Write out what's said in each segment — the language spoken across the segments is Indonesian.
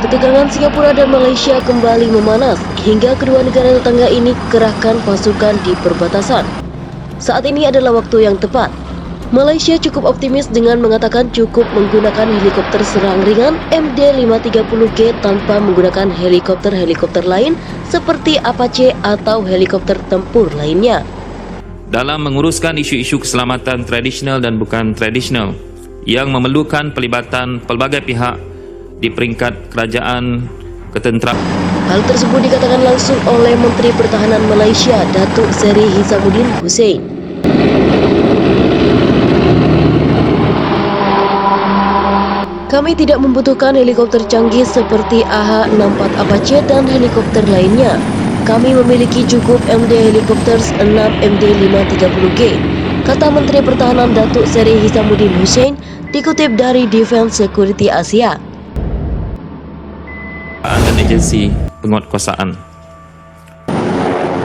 Ketegangan Singapura dan Malaysia kembali memanas hingga kedua negara tetangga ini kerahkan pasukan di perbatasan. Saat ini adalah waktu yang tepat. Malaysia cukup optimis dengan mengatakan cukup menggunakan helikopter serang ringan MD-530G tanpa menggunakan helikopter-helikopter lain seperti Apache atau helikopter tempur lainnya. Dalam menguruskan isu-isu keselamatan tradisional dan bukan tradisional yang memerlukan pelibatan pelbagai pihak di peringkat kerajaan, ketenteraan. Hal tersebut dikatakan langsung oleh Menteri Pertahanan Malaysia, Datuk Seri Hishamuddin Hussein. Kami tidak membutuhkan helikopter canggih seperti AH-64 Apache dan helikopter lainnya. Kami memiliki cukup MD Helicopters 6 MD-530G, kata Menteri Pertahanan Datuk Seri Hishamuddin Hussein dikutip dari Defense Security Asia Dan agensi penguatkuasaan.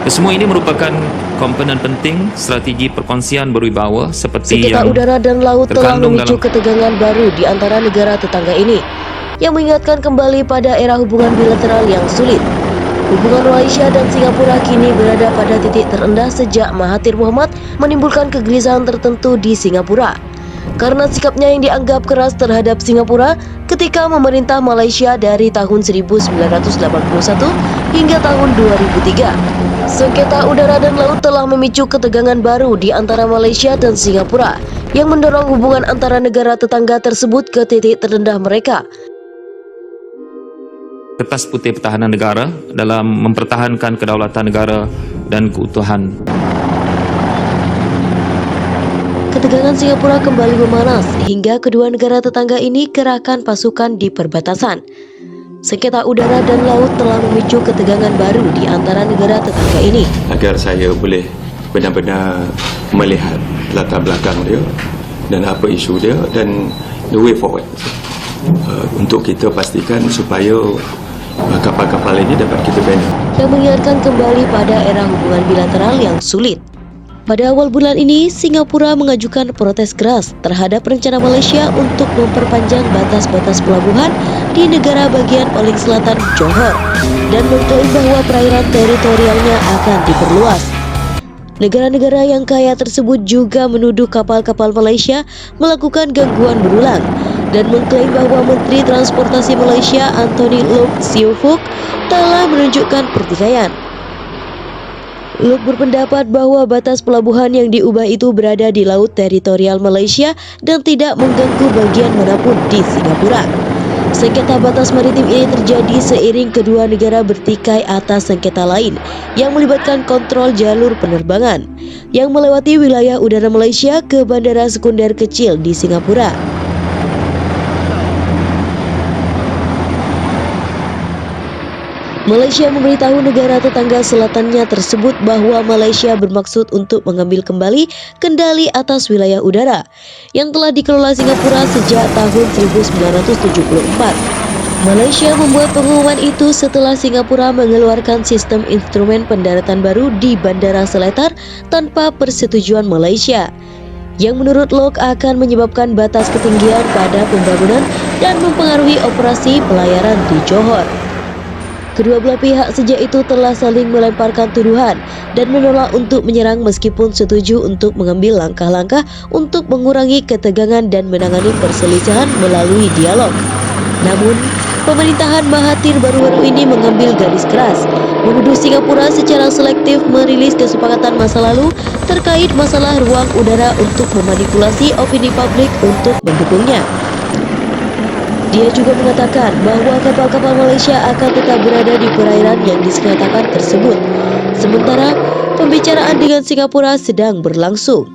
Kesemua ini merupakan komponen penting strategi perkongsian berwibawa seperti Sengketa yang udara dan laut telah terkandung memicu ketegangan baru di antara negara tetangga ini, yang mengingatkan kembali pada era hubungan bilateral yang sulit. Hubungan Malaysia dan Singapura kini berada pada titik terendah sejak Mahathir Mohamad menimbulkan kegelisahan tertentu di Singapura karena sikapnya yang dianggap keras terhadap Singapura ketika memerintah Malaysia dari tahun 1981 hingga tahun 2003. Sengketa udara dan laut telah memicu ketegangan baru di antara Malaysia dan Singapura yang mendorong hubungan antara negara tetangga tersebut ke titik terendah mereka. Kertas putih pertahanan negara dalam mempertahankan kedaulatan negara dan keutuhan. Ketegangan Singapura kembali memanas hingga kedua negara tetangga ini kerahkan pasukan di perbatasan. Sengketa udara dan laut telah memicu ketegangan baru di antara negara tetangga ini. Agar saya boleh benar-benar melihat latar belakang dia dan apa isu dia dan the way forward. Untuk kita pastikan supaya kapal-kapal ini dapat kita bina. Yang mengingatkan kembali pada era hubungan bilateral yang sulit. Pada awal bulan ini, Singapura mengajukan protes keras terhadap rencana Malaysia untuk memperpanjang batas-batas pelabuhan di negara bagian paling selatan Johor dan mengklaim bahwa perairan teritorialnya akan diperluas. Negara-negara yang kaya tersebut juga menuduh kapal-kapal Malaysia melakukan gangguan berulang dan mengklaim bahwa Menteri Transportasi Malaysia Anthony Loke Siu Fook telah menunjukkan pertikaian. Loke berpendapat bahwa batas pelabuhan yang diubah itu berada di laut teritorial Malaysia dan tidak mengganggu bagian manapun di Singapura. Sengketa batas maritim ini terjadi seiring kedua negara bertikai atas sengketa lain yang melibatkan kontrol jalur penerbangan yang melewati wilayah udara Malaysia ke bandara sekunder kecil di Singapura. Malaysia memberitahu negara tetangga selatannya tersebut bahwa Malaysia bermaksud untuk mengambil kembali kendali atas wilayah udara yang telah dikelola Singapura sejak tahun 1974. Malaysia membuat pengumuman itu setelah Singapura mengeluarkan sistem instrumen pendaratan baru di Bandara Seletar tanpa persetujuan Malaysia, yang menurut Loke akan menyebabkan batas ketinggian pada pembangunan dan mempengaruhi operasi pelayaran di Johor. Kedua belah pihak sejak itu telah saling melemparkan tuduhan dan menolak untuk menyerang meskipun setuju untuk mengambil langkah-langkah untuk mengurangi ketegangan dan menangani perselisihan melalui dialog. Namun, pemerintahan Mahathir baru-baru ini mengambil garis keras, menuduh Singapura secara selektif merilis kesepakatan masa lalu terkait masalah ruang udara untuk memanipulasi opini publik untuk mendukungnya. Dia juga mengatakan bahwa kapal-kapal Malaysia akan tetap berada di perairan yang disengketakan tersebut, sementara pembicaraan dengan Singapura sedang berlangsung.